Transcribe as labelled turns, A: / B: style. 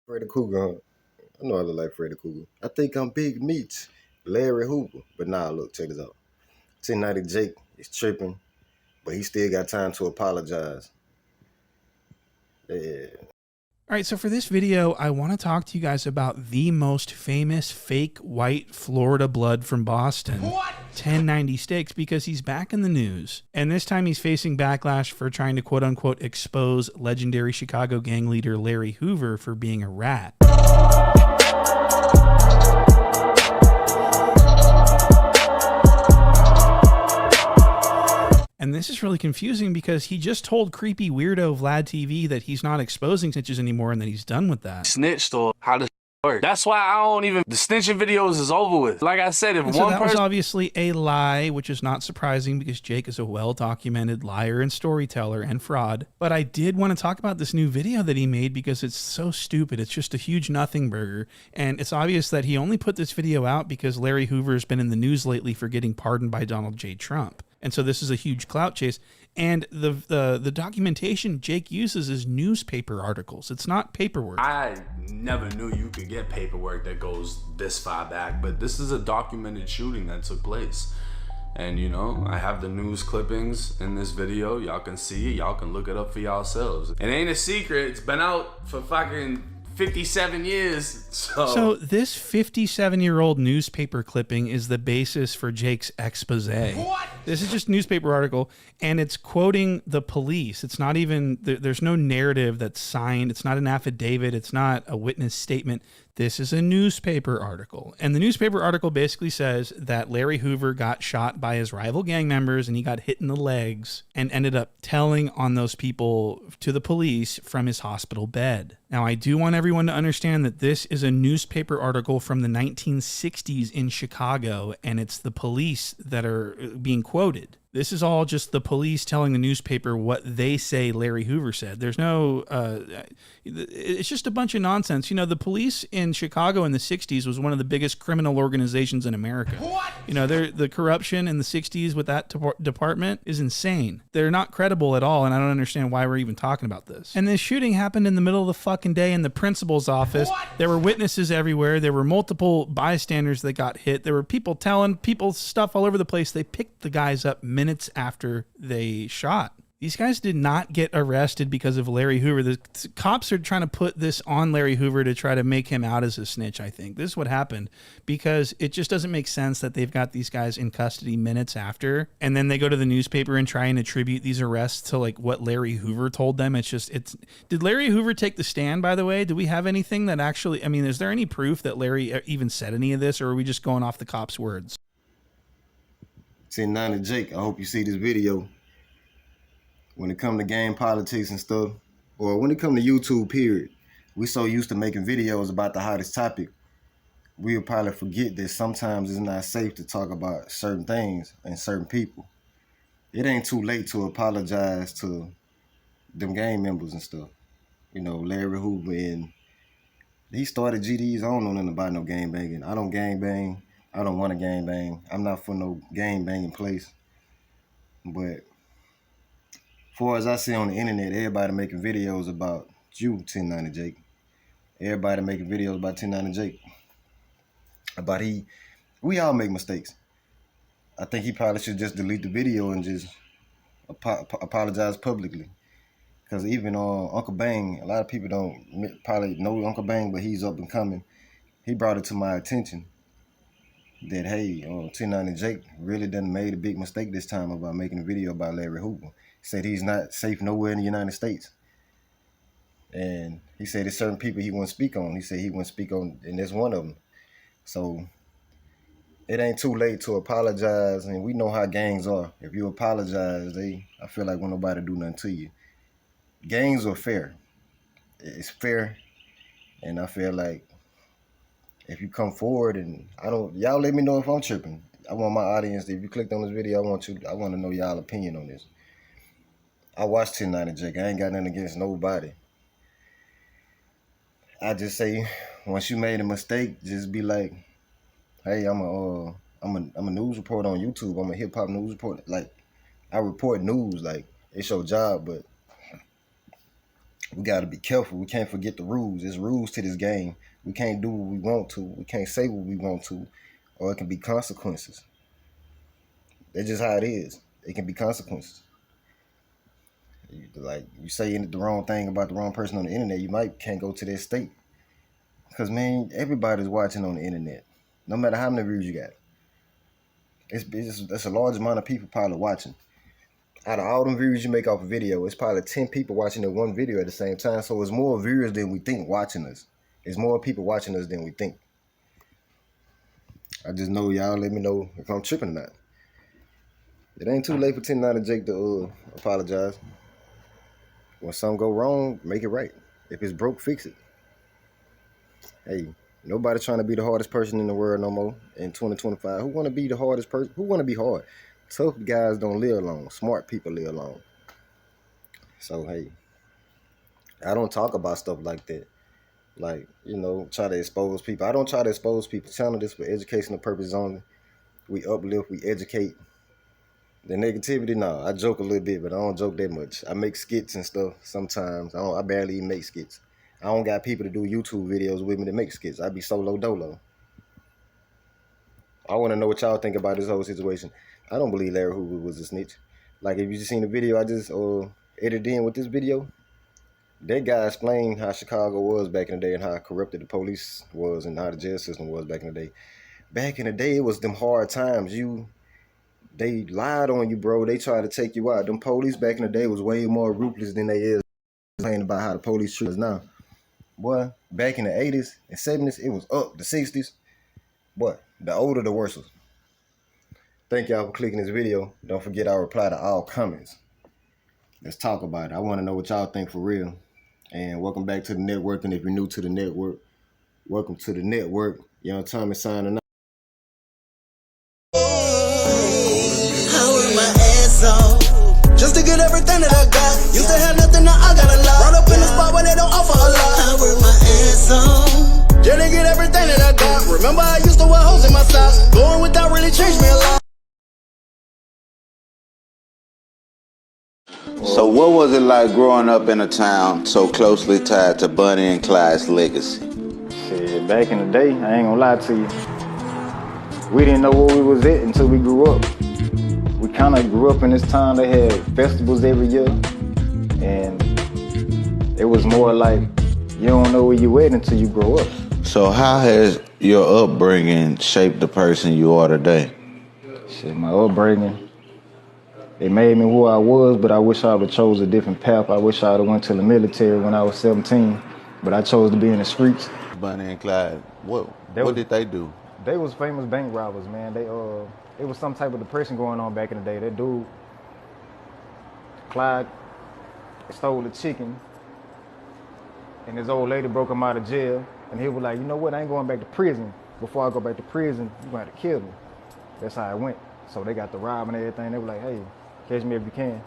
A: Freddy Cougar, huh? I know I look like Freddy Cougar. I think I'm Big Meats, Larry Hoover. But nah, look, check this out. 1090 Jake is tripping, but he still got time to apologize. Yeah.
B: All right, so for this video, I want to talk to you guys about the most famous fake white Florida blood from Boston, 1090 Sticks, because he's back in the news. And this time he's facing backlash for trying to quote unquote expose legendary Chicago gang leader Larry Hoover for being a rat. And this is really confusing because he just told creepy weirdo Vlad TV that he's not exposing snitches anymore and that he's done with that.
C: Snitch or how the work. That's why I don't even, the snitching videos is over with. Like I said, if
B: and
C: one
B: so that was
C: person...
B: obviously a lie, which is not surprising because Jake is a well-documented liar and storyteller and fraud. But I did want to talk about this new video that he made because it's so stupid. It's just a huge nothing burger. And it's obvious that he only put this video out because Larry Hoover's been in the news lately for getting pardoned by Donald J. Trump. And so this is a huge clout chase. And the documentation Jake uses is newspaper articles. It's not paperwork.
C: I never knew you could get paperwork that goes this far back, but this is a documented shooting that took place. And you know, I have the news clippings in this video. Y'all can see it. Y'all can look it up for yourselves. It ain't a secret. It's been out for fucking 57 years.
B: So this 57-year-old newspaper clipping is the basis for Jake's expose. What? This is just a newspaper article, and it's quoting the police. It's not even, there's no narrative that's signed. It's not an affidavit. It's not a witness statement. This is a newspaper article. And the newspaper article basically says that Larry Hoover got shot by his rival gang members and he got hit in the legs and ended up telling on those people to the police from his hospital bed. Now, I do want everyone to understand that this is a newspaper article from the 1960s in Chicago, and it's the police that are being quoted. This is all just the police telling the newspaper what they say Larry Hoover said. There's no, it's just a bunch of nonsense. You know, the police in Chicago in the 60s was one of the biggest criminal organizations in America. What? You know, the corruption in the 60s with that department is insane. They're not credible at all, and I don't understand why we're even talking about this. And this shooting happened in the middle of the fucking day in the principal's office. What? There were witnesses everywhere. There were multiple bystanders that got hit. There were people telling people stuff all over the place. They picked the guys up minutes after they shot. These guys did not get arrested because of Larry Hoover. The cops are trying to put this on Larry Hoover to try to make him out as a snitch, I think. This is what happened because it just doesn't make sense that they've got these guys in custody minutes after, and then they go to the newspaper and try and attribute these arrests to like what Larry Hoover told them. Did Larry Hoover take the stand, by the way? Do we have anything that actually, I mean, is there any proof that Larry even said any of this, or are we just going off the cops' words?
A: 1090 Jake, I hope you see this video. When it come to game politics and stuff, or when it come to YouTube, period, we so used to making videos about the hottest topic, we'll probably forget that sometimes it's not safe to talk about certain things and certain people. It ain't too late to apologize to them gang members and stuff. You know, Larry Hoover, and he started GDs. I don't know nothing about no gang banging. I don't gang bang. I don't want to gang bang. I'm not for no gang banging place. But far as I see on the internet, everybody making videos about you, 1090 Jake. Everybody making videos about 1090 Jake. We all make mistakes. I think he probably should just delete the video and just apologize publicly. Because even Uncle Bang, a lot of people don't probably know Uncle Bang, but he's up and coming. He brought it to my attention that, hey, 1090 Jake really done made a big mistake this time about making a video about Larry Hoover. Said he's not safe nowhere in the United States. And he said there's certain people he wouldn't speak on. He said he wouldn't speak on, and there's one of them. So it ain't too late to apologize, and we know how gangs are. If you apologize, I feel like won't nobody do nothing to you. Gangs are fair. It's fair, and I feel like if you come forward and y'all let me know if I'm tripping. I want my audience, if you clicked on this video, I want to know y'all opinion on this. I watched 1090 Jake. I ain't got nothing against nobody. I just say, once you made a mistake, just be like, hey, I'm a news reporter on YouTube. I'm a hip hop news reporter. Like, I report news. Like, it's your job, but We got to be careful. We can't forget the rules. There's rules to this game. We can't do what we want to. We can't say what we want to, or it can be consequences. That's just how it is. It can be consequences. Like you say the wrong thing about the wrong person on the internet, you can't go to their state. Because man, everybody's watching on the internet, no matter how many views you got. It's a large amount of people probably watching. Out of all them views you make off a video, it's probably 10 people watching the one video at the same time. So it's more viewers than we think watching us. It's more people watching us than we think. I just know y'all let me know if I'm tripping or not. It ain't too late for 10 Jake to apologize. When something go wrong, make it right. If it's broke, fix it. Hey, nobody trying to be the hardest person in the world no more in 2025. Who want to be the hardest person? Who want to be hard? Tough guys don't live long. Smart people live long. So, hey, I don't talk about stuff like that. Like, try to expose people. I don't try to expose people. Channel this for educational purposes only. We uplift, we educate. The negativity, no. I joke a little bit, but I don't joke that much. I make skits and stuff sometimes. I barely even make skits. I don't got people to do YouTube videos with me to make skits. I be solo dolo. I want to know what y'all think about this whole situation. I don't believe Larry Hoover was a snitch. Like, if you just seen the video I just edited in with this video, that guy explained how Chicago was back in the day and how corrupted the police was and how the jail system was back in the day. Back in the day, it was them hard times. They lied on you, bro. They tried to take you out. Them police back in the day was way more ruthless than they is complaining about how the police treat us now. Boy, back in the 80s and 70s, it was up. The 60s, boy, the older the worse. Thank y'all for clicking this video. Don't forget I reply to all comments. Let's talk about it. I want to know what y'all think for real. And welcome back to the network. And if you're new to the network, welcome to the network. Young Tommy signing out.
D: I work my ass off just to get everything that I got. Used to have nothing, now I got a lot. Run up in the spot where they don't offer a lot. I work my ass off just to get everything that I got. Remember I used to wear holes in my socks. Going without really changed me a lot.
E: So what was it like growing up in a town so closely tied to Bonnie and Clyde's legacy?
F: Shit, back in the day, I ain't gonna lie to you. We didn't know where we was at until we grew up. We kind of grew up in this town. They had festivals every year. And it was more like you don't know where you at until you grow up.
E: So how has your upbringing shaped the person you are today?
F: Shit, my upbringing, it made me who I was, but I wish I would have chose a different path. I wish I would have went to the military when I was 17, but I chose to be in the streets.
E: Bonnie and Clyde, what did they do?
F: They was famous bank robbers, man. It was some type of depression going on back in the day. That dude, Clyde, stole a chicken, and his old lady broke him out of jail, and he was like, you know what, I ain't going back to prison. Before I go back to prison, you're gonna have to kill me. That's how it went. So they got the rob and everything. They were like, hey, catch me if you can.